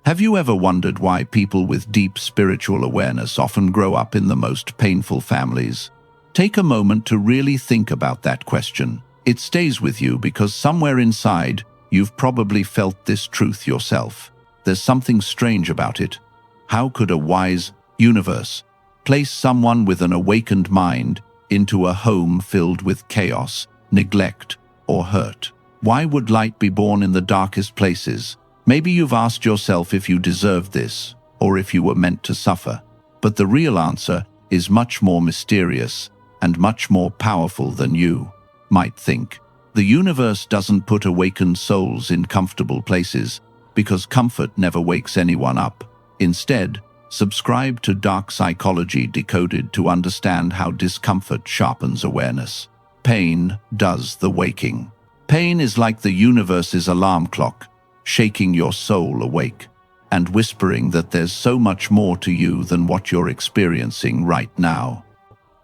Have you ever wondered why people with deep spiritual awareness often grow up in the most painful families? Take a moment to really think about that question. It stays with you because somewhere inside, you've probably felt this truth yourself. There's something strange about it. How could a wise universe place someone with an awakened mind into a home filled with chaos, neglect, or hurt? Why would light be born in the darkest places? Maybe you've asked yourself if you deserved this, or if you were meant to suffer. But the real answer is much more mysterious and much more powerful than you might think. The universe doesn't put awakened souls in comfortable places because comfort never wakes anyone up. Instead, subscribe to Dark Psychology Decoded to understand how discomfort sharpens awareness. Pain does the waking. Pain is like the universe's alarm clock, shaking your soul awake and whispering that there's so much more to you than what you're experiencing right now.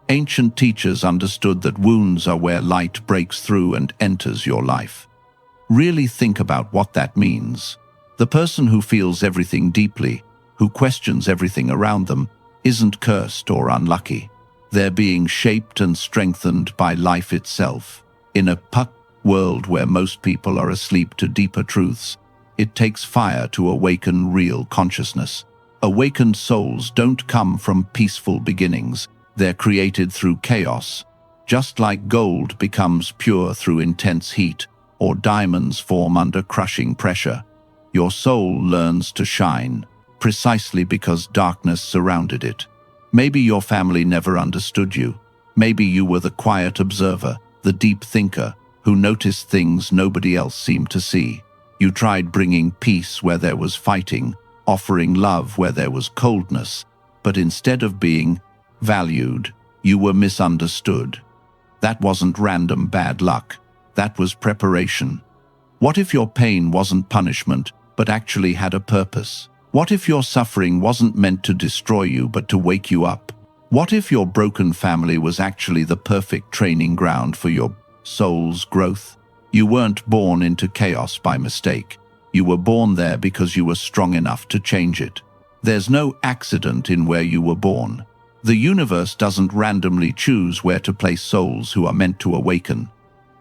Ancient teachers understood that wounds are where light breaks through and enters your life. Really think about what that means. The person who feels everything deeply, who questions everything around them, isn't cursed or unlucky. They're being shaped and strengthened by life itself. In a world where most people are asleep to deeper truths, it takes fire to awaken real consciousness. Awakened souls don't come from peaceful beginnings. They're created through chaos. Just like gold becomes pure through intense heat, or diamonds form under crushing pressure, your soul learns to shine, precisely because darkness surrounded it. Maybe your family never understood you. Maybe you were the quiet observer, the deep thinker, who noticed things nobody else seemed to see. You tried bringing peace where there was fighting, offering love where there was coldness, but instead of being valued, you were misunderstood. That wasn't random bad luck. That was preparation. What if your pain wasn't punishment, but actually had a purpose? What if your suffering wasn't meant to destroy you, but to wake you up? What if your broken family was actually the perfect training ground for your soul's growth? You weren't born into chaos by mistake. You were born there because you were strong enough to change it. There's no accident in where you were born. The universe doesn't randomly choose where to place souls who are meant to awaken.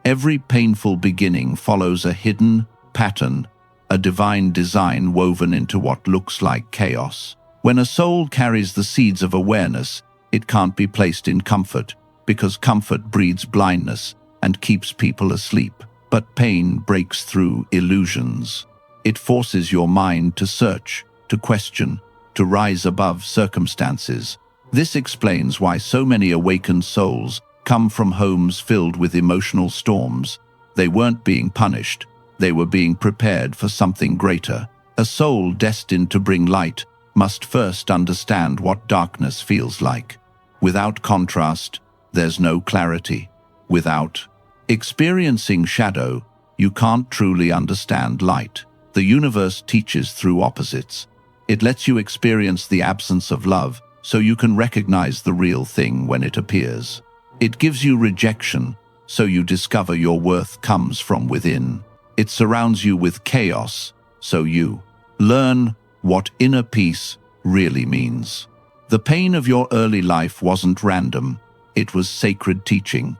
Every painful beginning follows a hidden pattern, a divine design woven into what looks like chaos. When a soul carries the seeds of awareness, it can't be placed in comfort, because comfort breeds blindness and keeps people asleep. But pain breaks through illusions. It forces your mind to search, to question, to rise above circumstances. This explains why so many awakened souls come from homes filled with emotional storms. They weren't being punished. They were being prepared for something greater. A soul destined to bring light must first understand what darkness feels like. Without contrast, there's no clarity. Without experiencing shadow, you can't truly understand light. The universe teaches through opposites. It lets you experience the absence of love, so you can recognize the real thing when it appears. It gives you rejection, so you discover your worth comes from within. It surrounds you with chaos, so you learn what inner peace really means. The pain of your early life wasn't random. It was sacred teaching.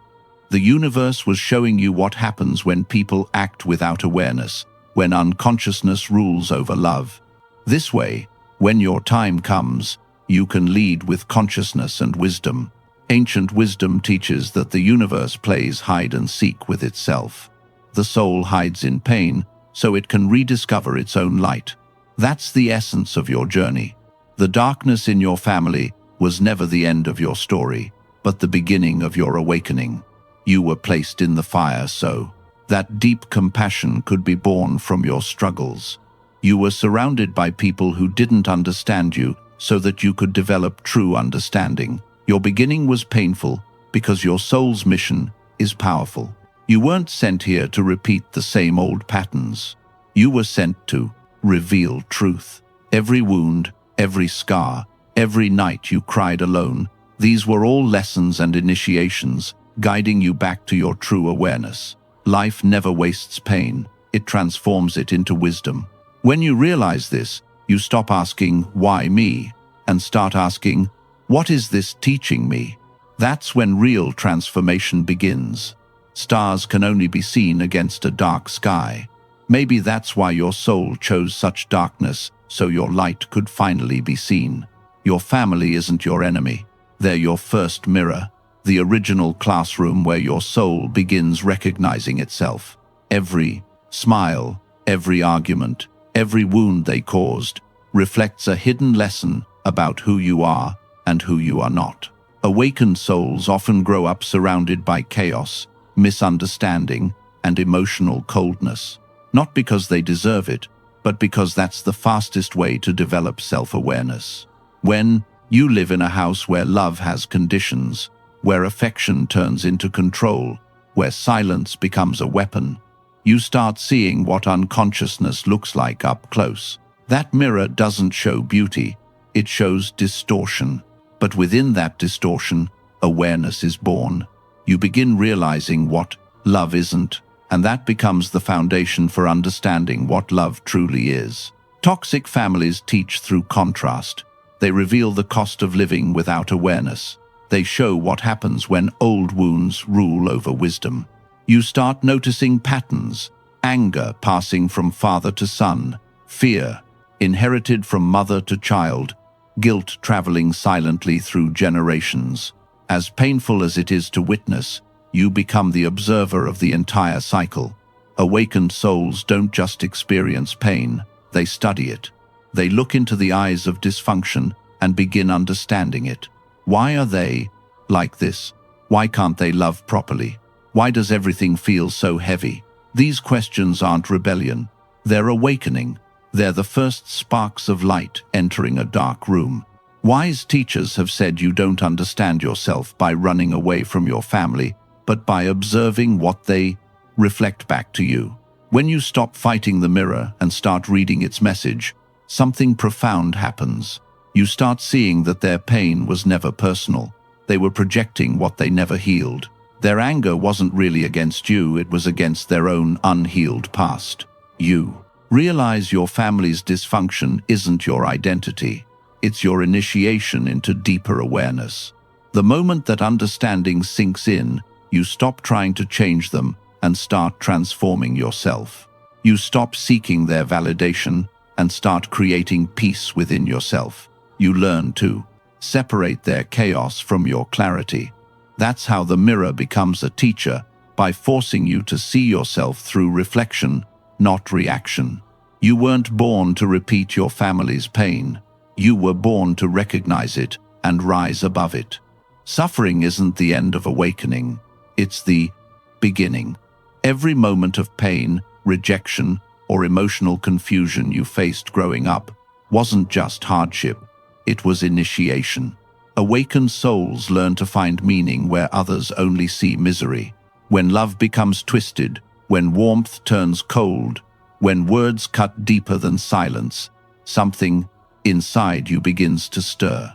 The universe was showing you what happens when people act without awareness, when unconsciousness rules over love. This way, when your time comes, you can lead with consciousness and wisdom. Ancient wisdom teaches that the universe plays hide and seek with itself. The soul hides in pain, so it can rediscover its own light. That's the essence of your journey. The darkness in your family was never the end of your story, but the beginning of your awakening. You were placed in the fire so that deep compassion could be born from your struggles. You were surrounded by people who didn't understand you, so that you could develop true understanding. Your beginning was painful because your soul's mission is powerful. You weren't sent here to repeat the same old patterns. You were sent to reveal truth. Every wound, every scar, every night you cried alone, these were all lessons and initiations, guiding you back to your true awareness. Life never wastes pain. It transforms it into wisdom. When you realize this, You stop asking, "Why me?" and start asking, "What is this teaching me?" That's when real transformation begins. Stars can only be seen against a dark sky. Maybe that's why your soul chose such darkness, so your light could finally be seen. Your family isn't your enemy. They're your first mirror, the original classroom where your soul begins recognizing itself. Every smile, every argument, every wound they caused reflects a hidden lesson about who you are and who you are not. Awakened souls often grow up surrounded by chaos, misunderstanding, and emotional coldness. Not because they deserve it, but because that's the fastest way to develop self-awareness. When you live in a house where love has conditions, where affection turns into control, where silence becomes a weapon, you start seeing what unconsciousness looks like up close. That mirror doesn't show beauty, it shows distortion. But within that distortion, awareness is born. You begin realizing what love isn't, and that becomes the foundation for understanding what love truly is. Toxic families teach through contrast. They reveal the cost of living without awareness. They show what happens when old wounds rule over wisdom. You start noticing patterns, anger passing from father to son, fear inherited from mother to child, guilt traveling silently through generations. As painful as it is to witness, you become the observer of the entire cycle. Awakened souls don't just experience pain, they study it. They look into the eyes of dysfunction and begin understanding it. Why are they like this? Why can't they love properly? Why does everything feel so heavy? These questions aren't rebellion, they're awakening. They're the first sparks of light entering a dark room. Wise teachers have said you don't understand yourself by running away from your family, but by observing what they reflect back to you. When you stop fighting the mirror and start reading its message, something profound happens. You start seeing that their pain was never personal. They were projecting what they never healed. Their anger wasn't really against you, it was against their own unhealed past. You realize your family's dysfunction isn't your identity. It's your initiation into deeper awareness. The moment that understanding sinks in, you stop trying to change them and start transforming yourself. You stop seeking their validation and start creating peace within yourself. You learn to separate their chaos from your clarity. That's how the mirror becomes a teacher, by forcing you to see yourself through reflection, not reaction. You weren't born to repeat your family's pain. You were born to recognize it and rise above it. Suffering isn't the end of awakening. It's the beginning. Every moment of pain, rejection, or emotional confusion you faced growing up wasn't just hardship. It was initiation. Awakened souls learn to find meaning where others only see misery. When love becomes twisted, when warmth turns cold, when words cut deeper than silence, something inside you begins to stir.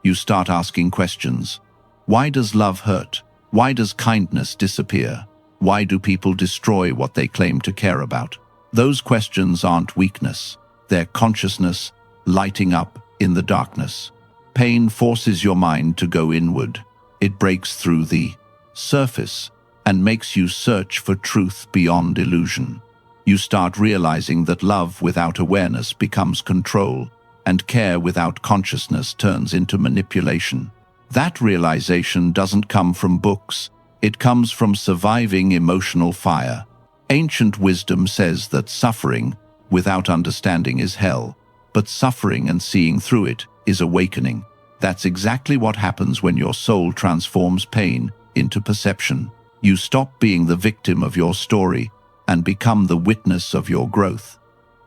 You start asking questions. Why does love hurt? Why does kindness disappear? Why do people destroy what they claim to care about? Those questions aren't weakness. They're consciousness lighting up in the darkness. Pain forces your mind to go inward. It breaks through the surface and makes you search for truth beyond illusion. You start realizing that love without awareness becomes control, and care without consciousness turns into manipulation. That realization doesn't come from books, it comes from surviving emotional fire. Ancient wisdom says that suffering without understanding is hell, but suffering and seeing through it is awakening. That's exactly what happens when your soul transforms pain into perception. You stop being the victim of your story and become the witness of your growth.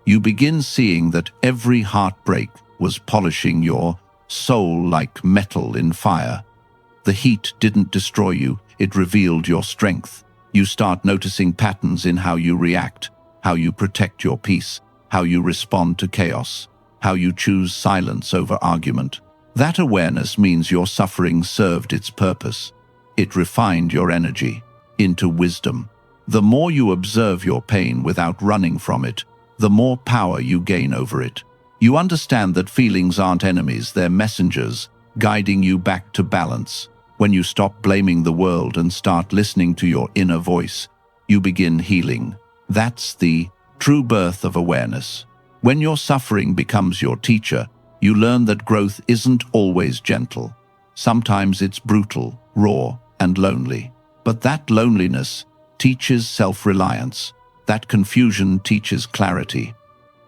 You begin seeing that every heartbreak was polishing your soul like metal in fire. The heat didn't destroy you, it revealed your strength. You start noticing patterns in how you react, how you protect your peace, how you respond to chaos, how you choose silence over argument. That awareness means your suffering served its purpose. It refined your energy into wisdom. The more you observe your pain without running from it, the more power you gain over it. You understand that feelings aren't enemies, they're messengers, guiding you back to balance. When you stop blaming the world and start listening to your inner voice, you begin healing. That's the true birth of awareness. When your suffering becomes your teacher, you learn that growth isn't always gentle. Sometimes it's brutal, raw, and lonely. But that loneliness teaches self-reliance. That confusion teaches clarity.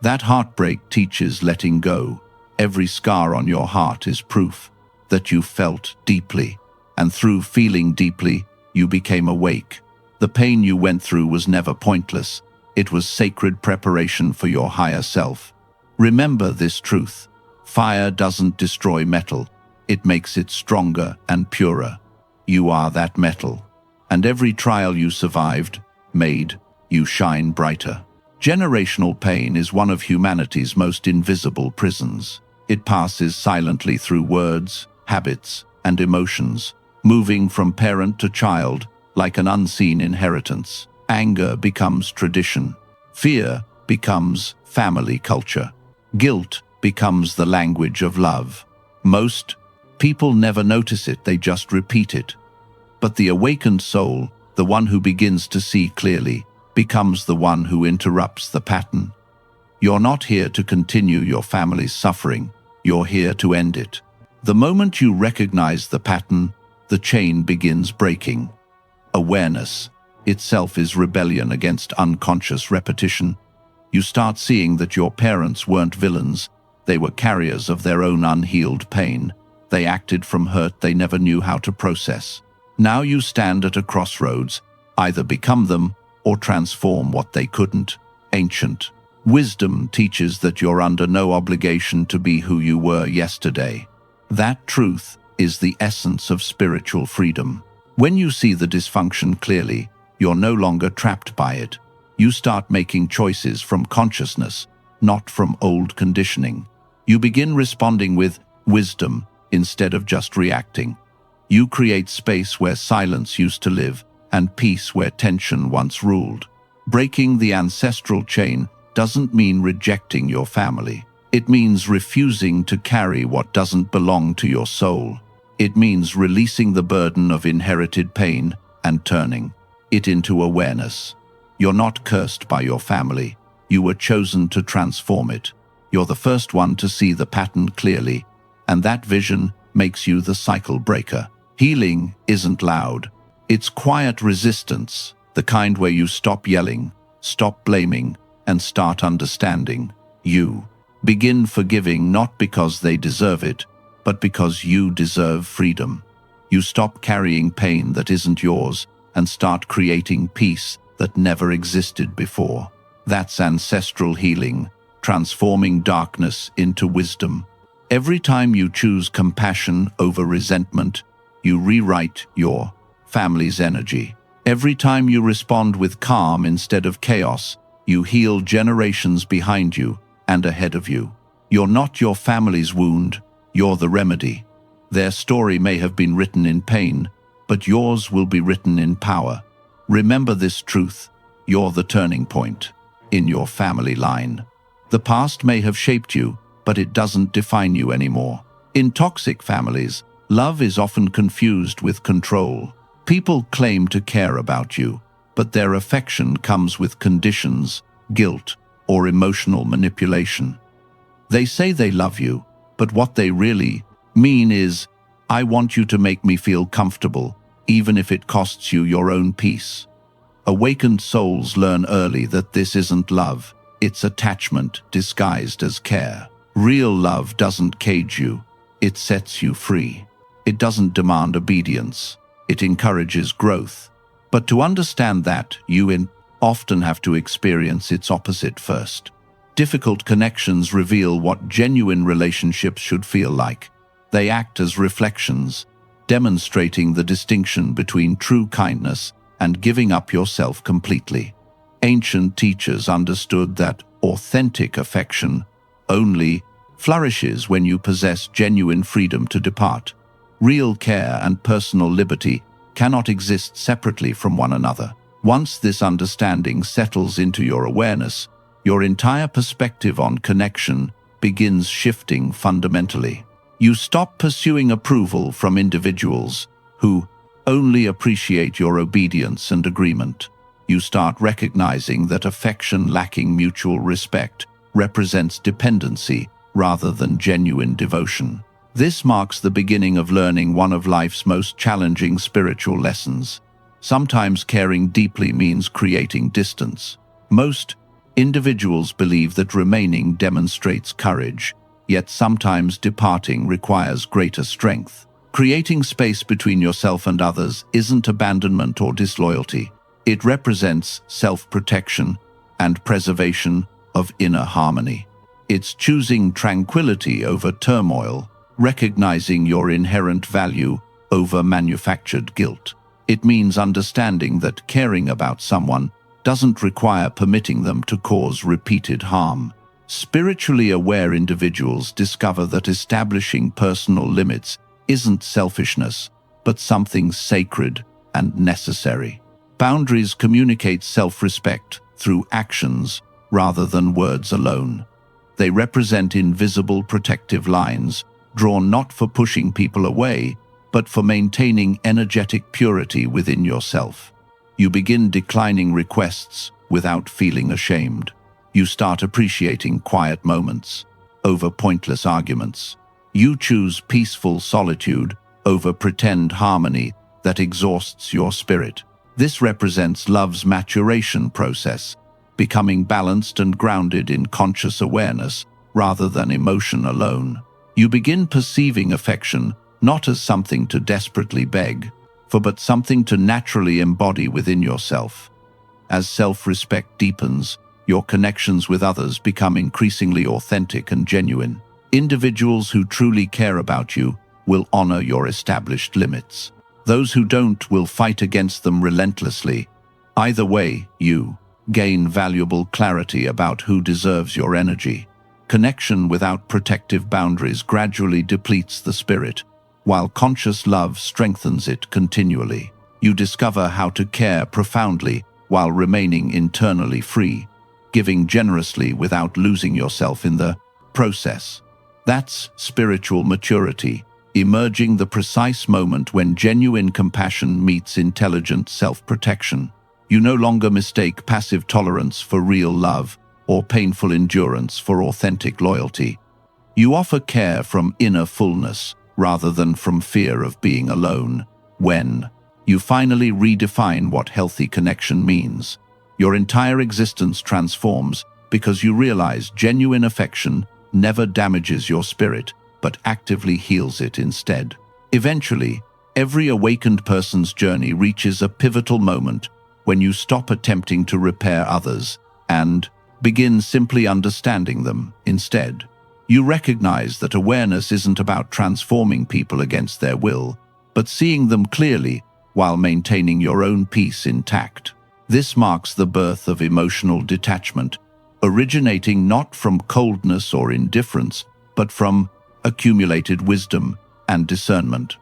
That heartbreak teaches letting go. Every scar on your heart is proof that you felt deeply. And through feeling deeply, you became awake. The pain you went through was never pointless. It was sacred preparation for your higher self. Remember this truth. Fire doesn't destroy metal. It makes it stronger and purer. You are that metal. And every trial you survived made you shine brighter. Generational pain is one of humanity's most invisible prisons. It passes silently through words, habits, and emotions, moving from parent to child like an unseen inheritance. Anger becomes tradition. Fear becomes family culture. Guilt becomes the language of love. Most people never notice it, they just repeat it. But the awakened soul, the one who begins to see clearly, becomes the one who interrupts the pattern. You're not here to continue your family's suffering, you're here to end it. The moment you recognize the pattern, the chain begins breaking. Awareness itself is rebellion against unconscious repetition. You start seeing that your parents weren't villains, they were carriers of their own unhealed pain. They acted from hurt they never knew how to process. Now you stand at a crossroads, either become them or transform what they couldn't. Ancient wisdom teaches that you're under no obligation to be who you were yesterday. That truth is the essence of spiritual freedom. When you see the dysfunction clearly, you're no longer trapped by it. You start making choices from consciousness, not from old conditioning. You begin responding with wisdom instead of just reacting. You create space where silence used to live and peace where tension once ruled. Breaking the ancestral chain doesn't mean rejecting your family. It means refusing to carry what doesn't belong to your soul. It means releasing the burden of inherited pain and turning it into awareness. You're not cursed by your family. You were chosen to transform it. You're the first one to see the pattern clearly, and that vision makes you the cycle breaker. Healing isn't loud. It's quiet resistance, the kind where you stop yelling, stop blaming, and start understanding. You begin forgiving not because they deserve it, but because you deserve freedom. You stop carrying pain that isn't yours and start creating peace that never existed before. That's ancestral healing, transforming darkness into wisdom. Every time you choose compassion over resentment, you rewrite your family's energy. Every time you respond with calm instead of chaos, you heal generations behind you and ahead of you. You're not your family's wound, you're the remedy. Their story may have been written in pain, but yours will be written in power. Remember this truth, you're the turning point in your family line. The past may have shaped you, but it doesn't define you anymore. In toxic families, love is often confused with control. People claim to care about you, but their affection comes with conditions, guilt, or emotional manipulation. They say they love you, but what they really mean is, I want you to make me feel comfortable, even if it costs you your own peace. Awakened souls learn early that this isn't love, it's attachment disguised as care. Real love doesn't cage you, it sets you free. It doesn't demand obedience, it encourages growth. But to understand that, you often have to experience its opposite first. Difficult connections reveal what genuine relationships should feel like. They act as reflections, demonstrating the distinction between true kindness and giving up yourself completely. Ancient teachers understood that authentic affection only flourishes when you possess genuine freedom to depart. Real care and personal liberty cannot exist separately from one another. Once this understanding settles into your awareness, your entire perspective on connection begins shifting fundamentally. You stop pursuing approval from individuals who only appreciate your obedience and agreement. You start recognizing that affection lacking mutual respect represents dependency rather than genuine devotion. This marks the beginning of learning one of life's most challenging spiritual lessons. Sometimes caring deeply means creating distance. Most individuals believe that remaining demonstrates courage, yet sometimes departing requires greater strength. Creating space between yourself and others isn't abandonment or disloyalty. It represents self-protection and preservation of inner harmony. It's choosing tranquility over turmoil, recognizing your inherent value over manufactured guilt. It means understanding that caring about someone doesn't require permitting them to cause repeated harm. Spiritually aware individuals discover that establishing personal limits isn't selfishness, but something sacred and necessary. Boundaries communicate self-respect through actions rather than words alone. They represent invisible protective lines, drawn not for pushing people away, but for maintaining energetic purity within yourself. You begin declining requests without feeling ashamed. You start appreciating quiet moments over pointless arguments. You choose peaceful solitude over pretend harmony that exhausts your spirit. This represents love's maturation process, becoming balanced and grounded in conscious awareness rather than emotion alone. You begin perceiving affection not as something to desperately beg for, but something to naturally embody within yourself. As self-respect deepens, your connections with others become increasingly authentic and genuine. Individuals who truly care about you will honor your established limits. Those who don't will fight against them relentlessly. Either way, you gain valuable clarity about who deserves your energy. Connection without protective boundaries gradually depletes the spirit, while conscious love strengthens it continually. You discover how to care profoundly while remaining internally free, giving generously without losing yourself in the process. That's spiritual maturity, emerging the precise moment when genuine compassion meets intelligent self-protection. You no longer mistake passive tolerance for real love or painful endurance for authentic loyalty. You offer care from inner fullness rather than from fear of being alone. When you finally redefine what healthy connection means, your entire existence transforms because you realize genuine affection never damages your spirit, but actively heals it instead. Eventually, every awakened person's journey reaches a pivotal moment when you stop attempting to repair others and begin simply understanding them instead. You recognize that awareness isn't about transforming people against their will, but seeing them clearly while maintaining your own peace intact. This marks the birth of emotional detachment, originating not from coldness or indifference, but from accumulated wisdom and discernment.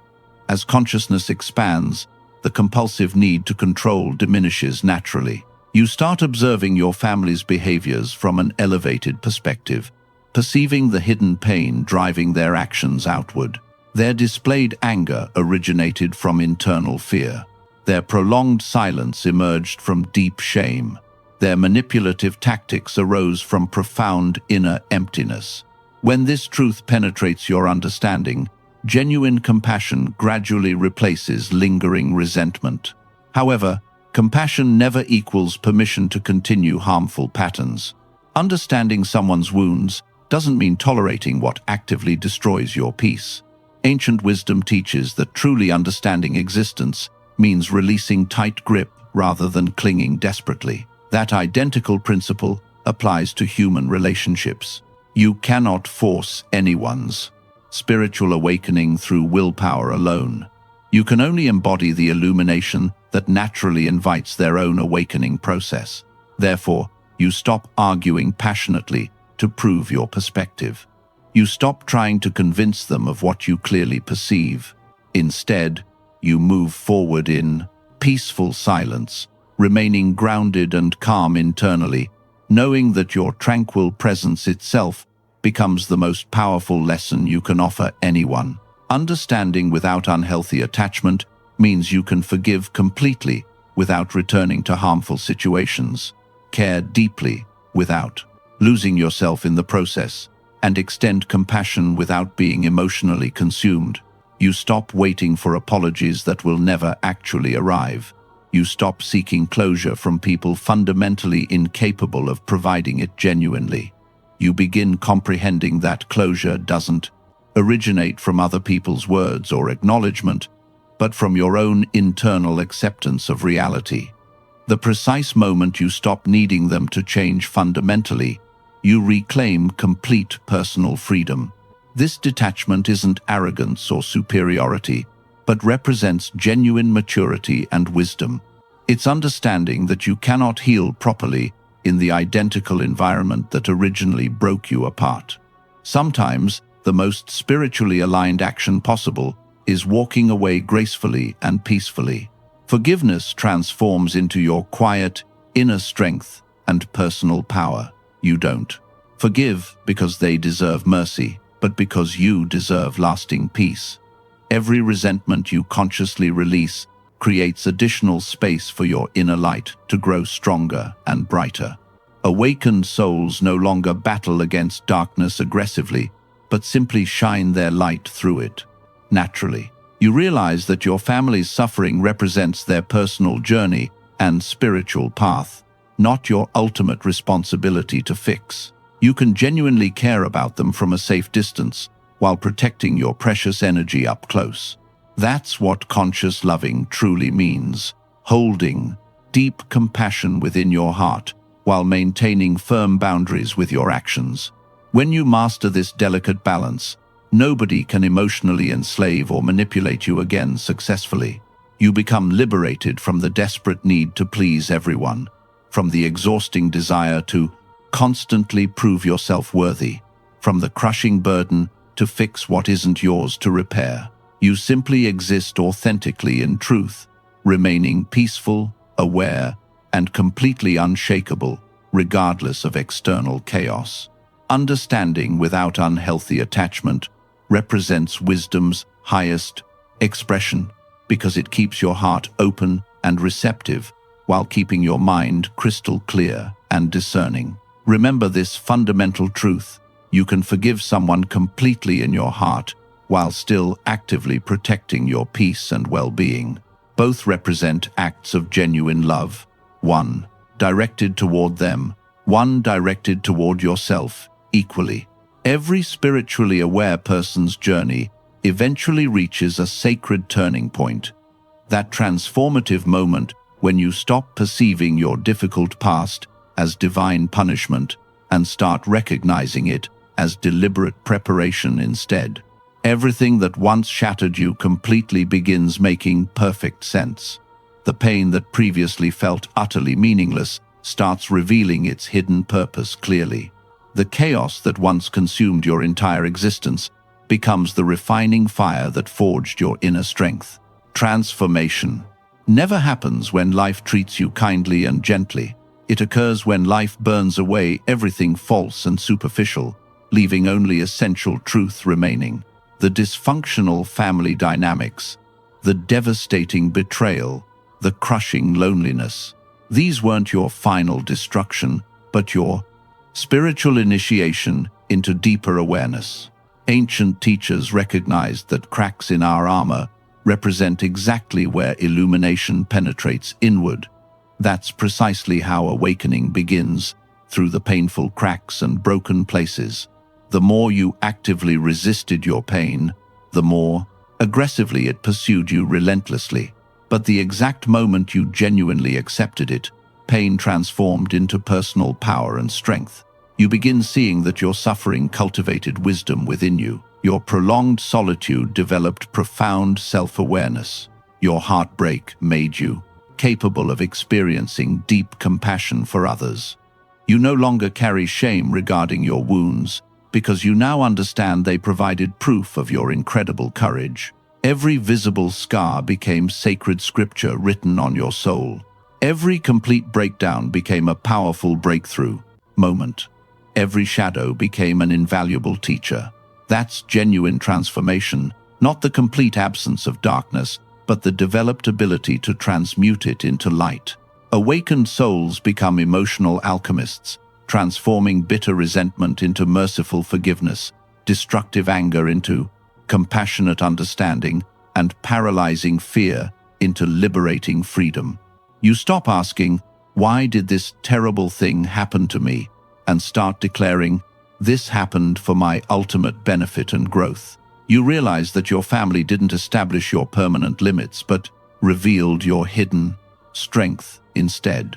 As consciousness expands, the compulsive need to control diminishes naturally. You start observing your family's behaviors from an elevated perspective, perceiving the hidden pain driving their actions outward. Their displayed anger originated from internal fear. Their prolonged silence emerged from deep shame. Their manipulative tactics arose from profound inner emptiness. When this truth penetrates your understanding, genuine compassion gradually replaces lingering resentment. However, compassion never equals permission to continue harmful patterns. Understanding someone's wounds doesn't mean tolerating what actively destroys your peace. Ancient wisdom teaches that truly understanding existence means releasing tight grip rather than clinging desperately. That identical principle applies to human relationships. You cannot force anyone's spiritual awakening through willpower alone. You can only embody the illumination that naturally invites their own awakening process. Therefore, you stop arguing passionately to prove your perspective. You stop trying to convince them of what you clearly perceive. Instead, you move forward in peaceful silence, remaining grounded and calm internally, knowing that your tranquil presence itself becomes the most powerful lesson you can offer anyone. Understanding without unhealthy attachment means you can forgive completely without returning to harmful situations, care deeply without losing yourself in the process, and extend compassion without being emotionally consumed. You stop waiting for apologies that will never actually arrive. You stop seeking closure from people fundamentally incapable of providing it genuinely. You begin comprehending that closure doesn't originate from other people's words or acknowledgement, but from your own internal acceptance of reality. The precise moment you stop needing them to change fundamentally, you reclaim complete personal freedom. This detachment isn't arrogance or superiority, but represents genuine maturity and wisdom. It's understanding that you cannot heal properly in the identical environment that originally broke you apart. Sometimes, the most spiritually aligned action possible is walking away gracefully and peacefully. Forgiveness transforms into your quiet, inner strength and personal power. You don't forgive because they deserve mercy, but because you deserve lasting peace. Every resentment you consciously release creates additional space for your inner light to grow stronger and brighter. Awakened souls no longer battle against darkness aggressively, but simply shine their light through it. Naturally, you realize that your family's suffering represents their personal journey and spiritual path, not your ultimate responsibility to fix. You can genuinely care about them from a safe distance while protecting your precious energy up close. That's what conscious loving truly means, holding deep compassion within your heart while maintaining firm boundaries with your actions. When you master this delicate balance, nobody can emotionally enslave or manipulate you again successfully. You become liberated from the desperate need to please everyone, from the exhausting desire to constantly prove yourself worthy, from the crushing burden to fix what isn't yours to repair. You simply exist authentically in truth, remaining peaceful, aware, and completely unshakable, regardless of external chaos. Understanding without unhealthy attachment represents wisdom's highest expression because it keeps your heart open and receptive while keeping your mind crystal clear and discerning. Remember this fundamental truth: you can forgive someone completely in your heart while still actively protecting your peace and well-being. Both represent acts of genuine love, one directed toward them, one directed toward yourself, equally. Every spiritually aware person's journey eventually reaches a sacred turning point, that transformative moment when you stop perceiving your difficult past as divine punishment and start recognizing it as deliberate preparation instead. Everything that once shattered you completely begins making perfect sense. The pain that previously felt utterly meaningless starts revealing its hidden purpose clearly. The chaos that once consumed your entire existence becomes the refining fire that forged your inner strength. Transformation never happens when life treats you kindly and gently. It occurs when life burns away everything false and superficial, leaving only essential truth remaining. The dysfunctional family dynamics, the devastating betrayal, the crushing loneliness. These weren't your final destruction, but your spiritual initiation into deeper awareness. Ancient teachers recognized that cracks in our armor represent exactly where illumination penetrates inward. That's precisely how awakening begins, through the painful cracks and broken places. The more you actively resisted your pain, the more aggressively it pursued you relentlessly. But the exact moment you genuinely accepted it, pain transformed into personal power and strength. You begin seeing that your suffering cultivated wisdom within you. Your prolonged solitude developed profound self-awareness. Your heartbreak made you capable of experiencing deep compassion for others. You no longer carry shame regarding your wounds, because you now understand they provided proof of your incredible courage. Every visible scar became sacred scripture written on your soul. Every complete breakdown became a powerful breakthrough moment. Every shadow became an invaluable teacher. That's genuine transformation, not the complete absence of darkness, but the developed ability to transmute it into light. Awakened souls become emotional alchemists, transforming bitter resentment into merciful forgiveness, destructive anger into compassionate understanding, and paralyzing fear into liberating freedom. You stop asking, "Why did this terrible thing happen to me?" and start declaring, "This happened for my ultimate benefit and growth." You realize that your family didn't establish your permanent limits, but revealed your hidden strength instead.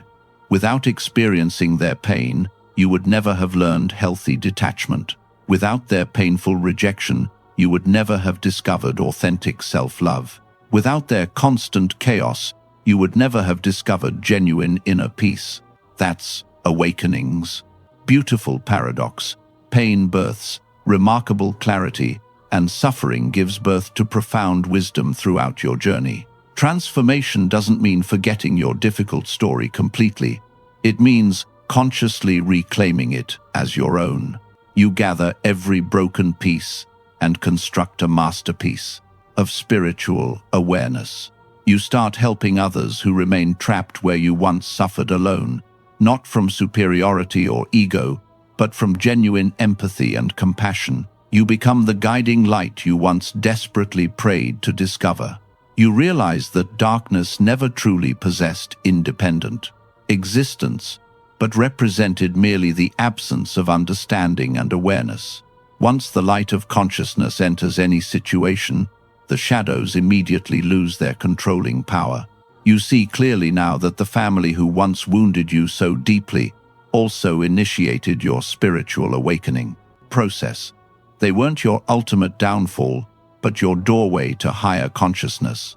Without experiencing their pain, you would never have learned healthy detachment. Without their painful rejection, you would never have discovered authentic self-love. Without their constant chaos, you would never have discovered genuine inner peace. That's awakenings. Beautiful paradox. Pain births remarkable clarity, and suffering gives birth to profound wisdom throughout your journey. Transformation doesn't mean forgetting your difficult story completely. It means consciously reclaiming it as your own. You gather every broken piece and construct a masterpiece of spiritual awareness. You start helping others who remain trapped where you once suffered alone, not from superiority or ego, but from genuine empathy and compassion. You become the guiding light you once desperately prayed to discover. You realize that darkness never truly possessed independent existence, but represented merely the absence of understanding and awareness. Once the light of consciousness enters any situation, the shadows immediately lose their controlling power. You see clearly now that the family who once wounded you so deeply also initiated your spiritual awakening process. They weren't your ultimate downfall, but your doorway to higher consciousness.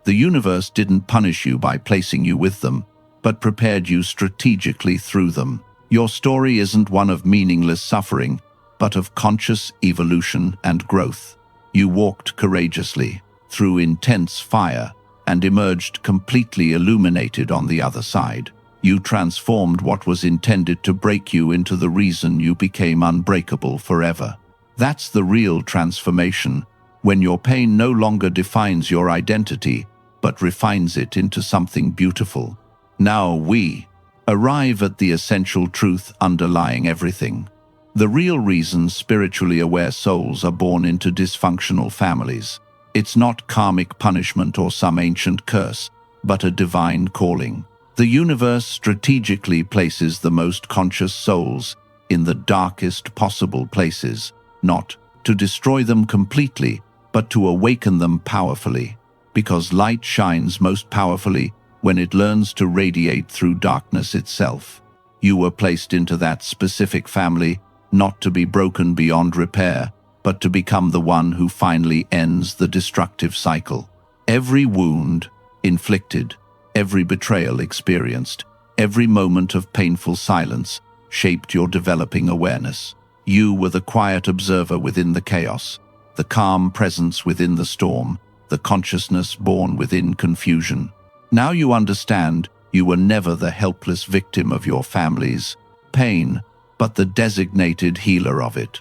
The universe didn't punish you by placing you with them, but prepared you strategically through them. Your story isn't one of meaningless suffering, but of conscious evolution and growth. You walked courageously through intense fire and emerged completely illuminated on the other side. You transformed what was intended to break you into the reason you became unbreakable forever. That's the real transformation, when your pain no longer defines your identity, but refines it into something beautiful. Now we arrive at the essential truth underlying everything. The real reason spiritually aware souls are born into dysfunctional families. It's not karmic punishment or some ancient curse, but a divine calling. The universe strategically places the most conscious souls in the darkest possible places, not to destroy them completely, but to awaken them powerfully, because light shines most powerfully when it learns to radiate through darkness itself. You were placed into that specific family, not to be broken beyond repair, but to become the one who finally ends the destructive cycle. Every wound inflicted, every betrayal experienced, every moment of painful silence shaped your developing awareness. You were the quiet observer within the chaos, the calm presence within the storm, the consciousness born within confusion. Now you understand you were never the helpless victim of your family's pain, but the designated healer of it.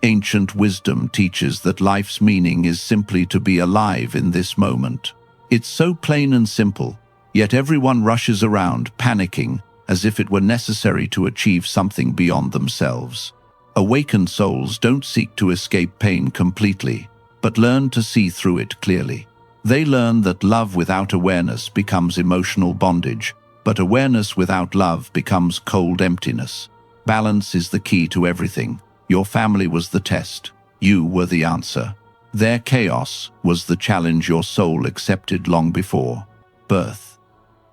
Ancient wisdom teaches that life's meaning is simply to be alive in this moment. It's so plain and simple, yet everyone rushes around panicking as if it were necessary to achieve something beyond themselves. Awakened souls don't seek to escape pain completely, but learn to see through it clearly. They learn that love without awareness becomes emotional bondage, but awareness without love becomes cold emptiness. Balance is the key to everything. Your family was the test. You were the answer. Their chaos was the challenge your soul accepted long before birth.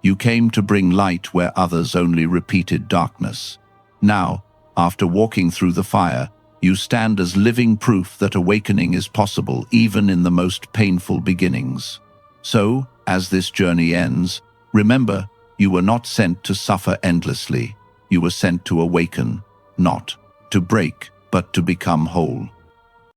You came to bring light where others only repeated darkness. Now, after walking through the fire, you stand as living proof that awakening is possible even in the most painful beginnings. So, as this journey ends, remember, you were not sent to suffer endlessly. You were sent to awaken, not to break, but to become whole.